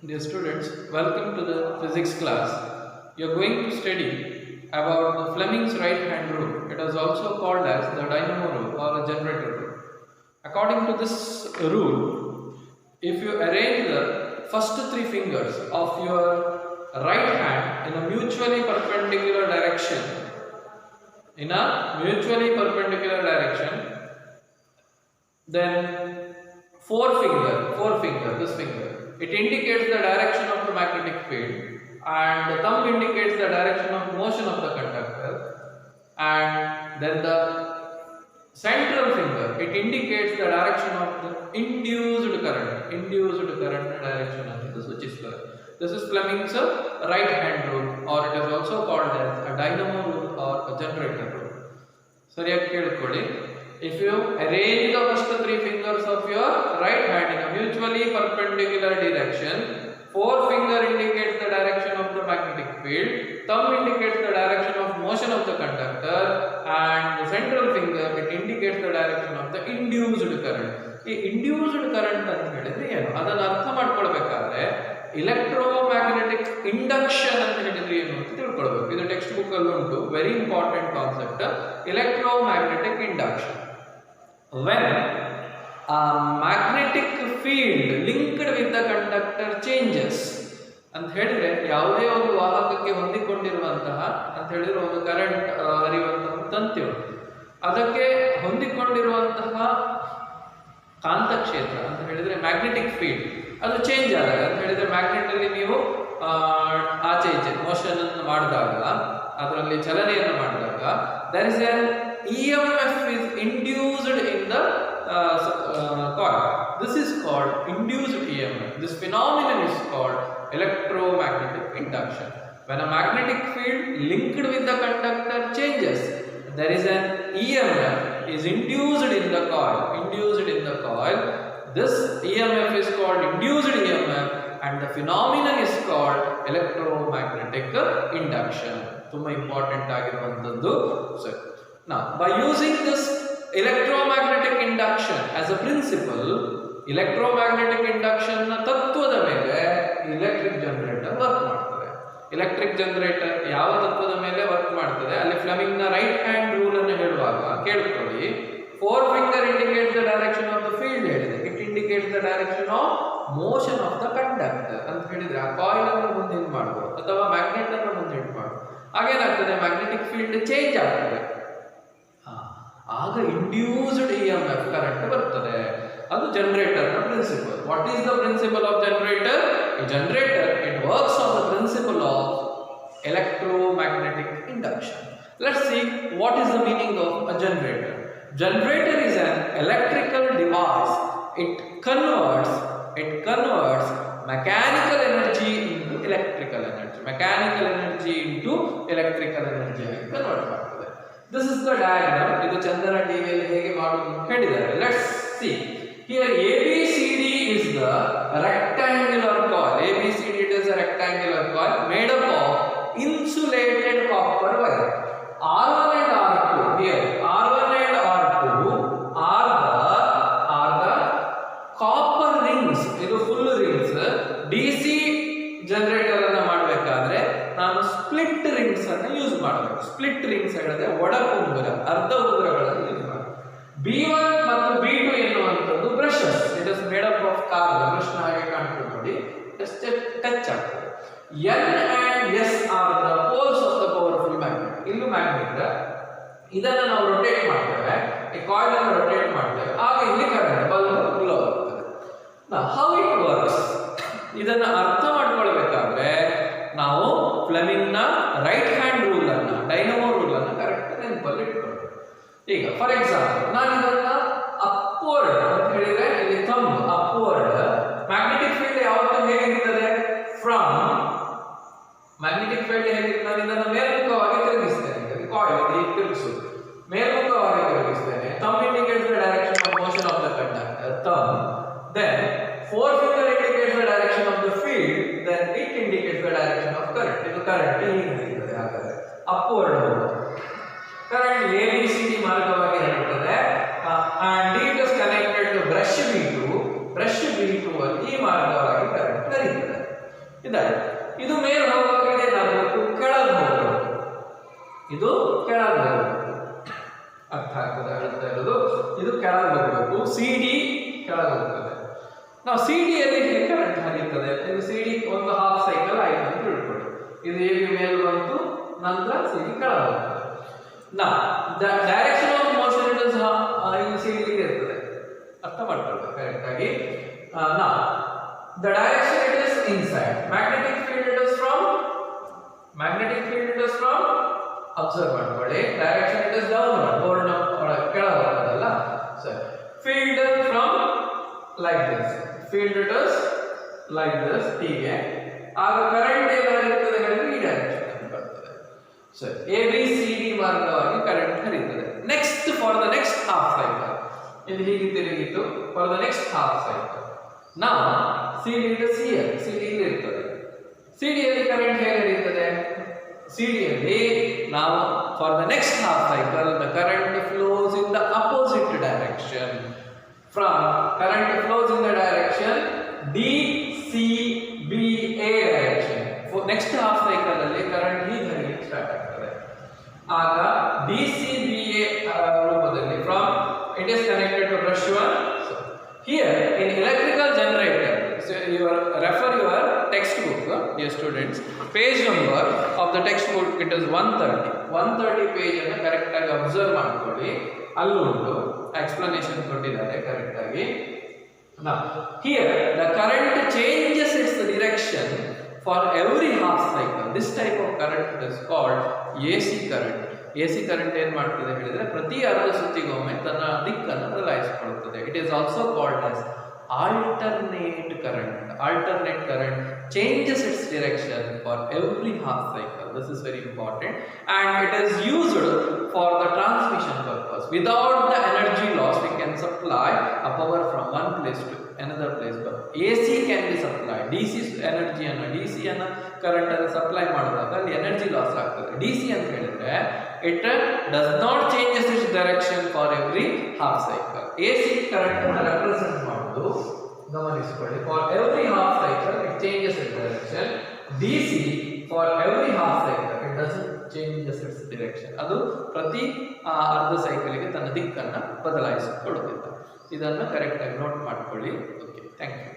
Dear students, welcome to the physics class. You are going to study about the Fleming's right hand rule. It is also called as the dynamo rule or a generator rule. According to this rule, if you arrange the first three fingers of your right hand in a mutually perpendicular direction, then this finger, it indicates the direction of the magnetic field, and the thumb indicates the direction of motion of the conductor, and then the central finger, it indicates the direction of the induced current direction of the switch is current. This is Fleming's right hand rule, or it is also called as a dynamo rule or a generator rule. ಸರಿಯಾಗಿ ಕೇಳಿಕೊಳ್ಳಿ. If you arrange the first three fingers of your right hand in a mutually perpendicular direction, forefinger indicates the direction of the magnetic field, thumb indicates the direction of motion of the conductor, and the central finger, it indicates the direction of the induced current. ಈ induced current ಅಂತ ಹೇಳಿದ್ರೆ ಏನು, ಅದನ್ನು ಅರ್ಥ ಮಾಡ್ಕೊಳ್ಬೇಕಾದ್ರೆ electromagnetic induction ಅಂತ ಹೇಳಿದ್ರೆ ಏನು ಅಂತ ತಿಳ್ಕೊಳ್ಬೇಕು. ಇದು ಟೆಕ್ಸ್ಟ್ ಬುಕ್ ಅಲ್ಲಿ ಉಂಟು, very important concept, electromagnetic induction. When a magnetic field linked with the conductor changes ಅಂತ ಹೇಳಿದ್ರೆ, ಯಾವುದೇ ಒಂದು ವಾಹಕಕ್ಕೆ ಹೊಂದಿಕೊಂಡಿರುವಂತಹ ಅಂತ ಹೇಳಿದ್ರೆ ಒಂದು ಕರೆಂಟ್ ಹರಿಯುವಂತಹ ತಂತಿ, ಅದಕ್ಕೆ ಹೊಂದಿಕೊಂಡಿರುವಂತಹ ಕಾಂತಕ್ಷೇತ್ರ ಅಂತ ಹೇಳಿದ್ರೆ ಮ್ಯಾಗ್ನೆಟಿಕ್ ಫೀಲ್ಡ್ ಅದು ಚೇಂಜ್ ಆದಾಗ ಅಂತ ಹೇಳಿದ್ರೆ, ಮ್ಯಾಗ್ನೆಟ್ ಅಲ್ಲಿ ನೀವು ಆಚೆ ಈಚೆ ಮೋಷನ್ ಅನ್ನು ಮಾಡಿದಾಗ, ಅದರಲ್ಲಿ ಚಲನೆಯನ್ನು ಮಾಡಿದಾಗ, there is an EMF is induced in the coil. This is called induced EMF. This phenomenon is called electromagnetic induction. When a magnetic field linked with the conductor changes, there is an EMF is induced in the coil. This EMF is called induced EMF, and the phenomenon is called electromagnetic induction. ತುಂಬಾ important ಆಗಿರುವಂತದ್ದು. Now, by using this electromagnetic induction as a principle, electromagnetic induction ನ ತತ್ವದ ಮೇಲೆ electric generator work ಮಾಡ್ತದೆ. electric generator ಯಾವ ತತ್ವದ ಮೇಲೆ work ಮಾಡ್ತದೆ, ಅಲ್ಲಿ ಫ್ಲೆಮಿಂಗ್ ನ ರೈಟ್ ಹ್ಯಾಂಡ್ ರೂಲ್ ಅನ್ನು ಹೇಳುವಾಗ ಕೇಳ್ಕೊಳ್ಳಿ. forefinger indicates the direction of the field ಹೇಳಿದೆ, it indicates the direction of motion of the conductor ಅಂತ ಹೇಳಿದ್ರೆ, ಆ ಕಾಯಿಲ್ ಅನ್ನು ಮುಂದೆ ಮಾಡಬಹುದು ಅಥವಾ ಮ್ಯಾಗ್ನೆಟ್ ಅನ್ನು ಮುಂದೆ ಮಾಡಬಹುದು. ಹಾಗೇನಾಗ್ತದೆ, ಮ್ಯಾಗ್ನೆಟಿಕ್ ಫೀಲ್ಡ್ ಚೇಂಜ್ ಆಗ್ತದೆ, ಆಗ ಇಂಡ್ಯೂಸ್ಡ್ EMF ಕರೆಂಟ್ ಬರ್ತದೆ. ಅದು ಜನರೇಟರ್ ನ principle. What is the principle of generator? Generator it works on the principle of electromagnetic induction. Let's see what is the meaning of a generator. Generator is an electrical device. It converts mechanical energy into electrical energy. Convert ಮಾಡ್ತದೆ. This is the diagram. ಇದು ಚಂದ್ರನ ಟಿವಿಯಲ್ಲಿ ಹೇಗೆ ಮಾಡುವುದು ಅಂತ ಹೇಳಿದ್ದಾರೆ. Let's see. Here ABCD is the rectangular coil. ABCD it is a rectangular coil made up of insulated copper wire. R1 and R2. Here R1 and R2 are the copper rings. ಇದು full rings. DC generator ಅನ್ನು ಮಾಡಬೇಕಾದ್ರೆ ನಾನು split rings ಅನ್ನು use ಮಾಡಬೇಕು. Split rings ಹೇಳಿದ್ರೆ ಒಡಕುಂಗುರ, ಅರ್ಧ ಉಂಗುರಗಳನ್ನು use ಮಾಡಬೇಕು. B1 ಮತ್ತು B2 ಎನ್ನುವಂಥದ್ದು brushes. It is made up of carbon. Brush ಹಾಗೆ ಕಾಣ್ತದೆ ನೋಡಿ, ಜಸ್ಟ್ ಟಚ್ ಆಗ್ತದೆ. N and S are the poles of the powerful magnet. ಇಲ್ಲೂ ಮ್ಯಾಗ್ನೆಟ್, ಇದನ್ನು ನಾವು ರೊಟೇಟ್ ಮಾಡ್ತೇವೆ, ಈ ಕಾಯಿಲ್ ಅನ್ನು ರೊಟೇಟ್ ಮಾಡ್ತೇವೆ, ಆಗ ಇಲ್ಲಿ ಕರೆಂಟ್ ಬಲ್ಬ್ ಗ್ಲೋ ಆಗ್ತದೆ. How it works, ಇದನ್ನ ಅರ್ಥ ಮಾಡ್ಕೊಳ್ಬೇಕಾದ್ರೆ ನಾವು ಫ್ಲೆಮಿಂಗ್ ನ ರೈಟ್ ಹ್ಯಾಂಡ್ ರೂಲ್ ಅನ್ನ, ಡೈನಮೋ ರೂಲ್ ಅನ್ನ ಕರೆಕ್ಟ್ ನೆನಪಲ್ಲಿ ಇಟ್ಕೊಳ್ಬೇಕು. ಈಗ ಫಾರ್ ಎಕ್ಸಾಂಪಲ್ ನಾನು ಇದನ್ನ ಅಪ್ವರ್ಡ್ ಅಂತ ಹೇಳಿದ್ರೆ, ಇಲ್ಲಿ ಥಂಬ್ ಅಪ್ವರ್ಡ್, ಮ್ಯಾಗ್ನೆಟಿಕ್ ಫೀಲ್ಡ್ ಯಾವತ್ತೂ ಹೇಗಿರ್ತದೆ, ಫ್ರಮ್ ಮ್ಯಾಗ್ನೆಟಿಕ್ ಫೀಲ್ಡ್ ಹೇಗಿರ್ತದೆ, ನಾನು ಇದನ್ನ ಮೇಲ್ಮುಖವಾಗಿ ತಿರುಗಿಸ್ತೇನೆ. ಕಾಯಿಲ್ ಹೀಗೆ ತಿರುಗಿಸುವುದು, ಮೇಲ್ಮುಖವಾಗಿ ತಿರುಗಿಸ್ತೇನೆ. Thumb indicates the direction of motion of the conductor, thumb. Then forefinger indicates the direction of the field, then it indicates the direction of current. ಇದು ಕರೆಂಟ್ ಹೀಗೆ ಹರಿಯುತ್ತದೆ. ಹಾಗಾದ್ರೆ ಅಪ್ವರ್ಡ್ ಕರೆಂಟ್ ABCD ಮಾರ್ಗವಾಗಿ ಹರಿಯುತ್ತದೆ, and it is connected to brush B2 ಅಲ್ಲಿ ಈ ಮಾರ್ಗವಾಗಿ current ಹರಿಯುತ್ತದೆ. ಇದಾಯ್ತು. ಇದು ಮೇಲೆ ಹೋಗುವಾಗ ಏನಾಗಬೇಕು, ಕೆಳಗೆ ಹೋಗಬೇಕು. ಇದು ಕೆಳಗೆ ಹೋಗಬೇಕು. ಅರ್ಥ ಆಗ್ತದೆ ಹೇಳ್ತಾ ಇರೋದು? ಇದು ಕೆಳಗೆ ಹೋಗಬೇಕು. ಸಿ ಡಿ ಕೆಳಗೆ ಹೋಗ್ತದೆ. ನಾವು ಸಿ ಡಿಯಲ್ಲಿ ಹೇಗೆ ಕರೆಂಟ್ ಹರಿಯುತ್ತದೆ? ಇದು ಸಿ ಡಿ ಒಂದು ಹಾಫ್ ಸೈಕಲ್ ಆಯ್ತು ಅಂತ ತಿಳ್ಕೊಳ್ಳಿ. ಇದು ಎ ಬಿ ಮೇಲೆ ಬಂತು, ನಂತರ ಸಿ ಡಿ ಕೆಳಗೆ ಹೋಗ್ತದೆ. ನಾ ಡೈರೆಕ್ಷನ್ ಆಫ್ ಮೋಷನ್ ಇದು ಸಿ ಡಿ ಇರ್ತದೆ. ಅರ್ಥ ಮಾಡ್ಕೊಳ್ಬೇಕು ಕರೆಕ್ಟ್ ಆಗಿ. ನಾ the direction it is inside, magnetic field it is from observe ಮಾಡ್ಕೊಳ್ಳಿ. direction it is downward, board ಕೆಳಗೆ ಹೋಗೋದಲ್ಲ. ಸರಿ, field from like this, field it is like this ಹೀಗೆ. ಆಗ ಕರೆಂಟ್ ಏನಾಗಿರ್ತದೆ ಹೇಳಿದ್ರೆ ಈ ಡೈರೆಕ್ಷನ್ ಬರ್ತದೆ. ಸರಿ, ಎ ಬಿ ಸಿ ಡಿ ಮಾರ್ಗವಾಗಿ ಕರೆಂಟ್ ಹರಿಯುತ್ತದೆ. Next for the next half cycle ಇದು ಹೀಗೆ ತಿರುಗಿತು. For the next half cycle ನಾವು ಸಿ ಡಿ ಇಲ್ಲಿ ಇರ್ತದೆ. ಸಿ ಡಿಯಲ್ಲಿ ಕರೆಂಟ್ ಹೇಗೆ ಹರಿಯುತ್ತದೆ? ಸಿ ಡಿಯಲ್ಲಿ ನಾವು for the next half cycle the current flows in the opposite direction. Current flows in the direction D C B A direction. Next half cycle ಅಲ್ಲಿ current ಹೀಗೆ ಹರಿಯಲಿಕ್ಕೆ start ಆಗ್ತದೆ. ಆಗ D C B A ರೂಪದಲ್ಲಿ from it is connected to brush 1. So here in electrical generator, so you refer your textbook, dear students, page number of the textbook it is 130 page ಅನ್ನು correct ಆಗಿ observe ಮಾಡ್ಕೊಳ್ಳಿ. ಅಲ್ಲಿ ಉಂಟು explanation ಕೊಟ್ಟಿದ್ದಾರೆ correct ಆಗಿ. Now here the current changes its direction for every half cycle. This type of current is called AC current. AC current ಏನು ಮಾಡ್ತದೆ ಹೇಳಿದ್ರೆ ಪ್ರತಿ ಅರ್ಧ ಸುತ್ತಿಗೊಮ್ಮೆ ತನ್ನ ದಿಕ್ಕನ್ನು ಬದಲಾಯಿಸಿಕೊಳ್ಳುತ್ತದೆ. It is also called as alternate current changes its direction for every half cycle. This is very important and it is used for the transmission purpose. Without the energy loss we can supply a power from one place to another place. But AC can be supplied. DC energy ಅನ್ನು DC ಅನ್ನು current ಅನ್ನು supply ಮಾಡಿದಾಗ ಅಲ್ಲಿ energy loss ಆಗ್ತದೆ. DC ಅಂತ ಹೇಳಿದ್ರೆ it does not changes its direction for every half cycle. AC current ಅನ್ನು represent ಮಾಡೋದು ಗಮನಿಸಿಕೊಳ್ಳಿ. For every half cycle it changes its direction. DC for every half cycle it doesn't changes its direction. ಅದು ಪ್ರತಿ ಅರ್ಧ ಸೈಕಲ್ಗೆ ತನ್ನ ದಿಕ್ಕನ್ನು ಬದಲಾಯಿಸಿಕೊಳ್ಳುತ್ತದೆ. ಇದನ್ನು correct ಆಗಿ note ಮಾಡ್ಕೊಳ್ಳಿ. Okay, thank you.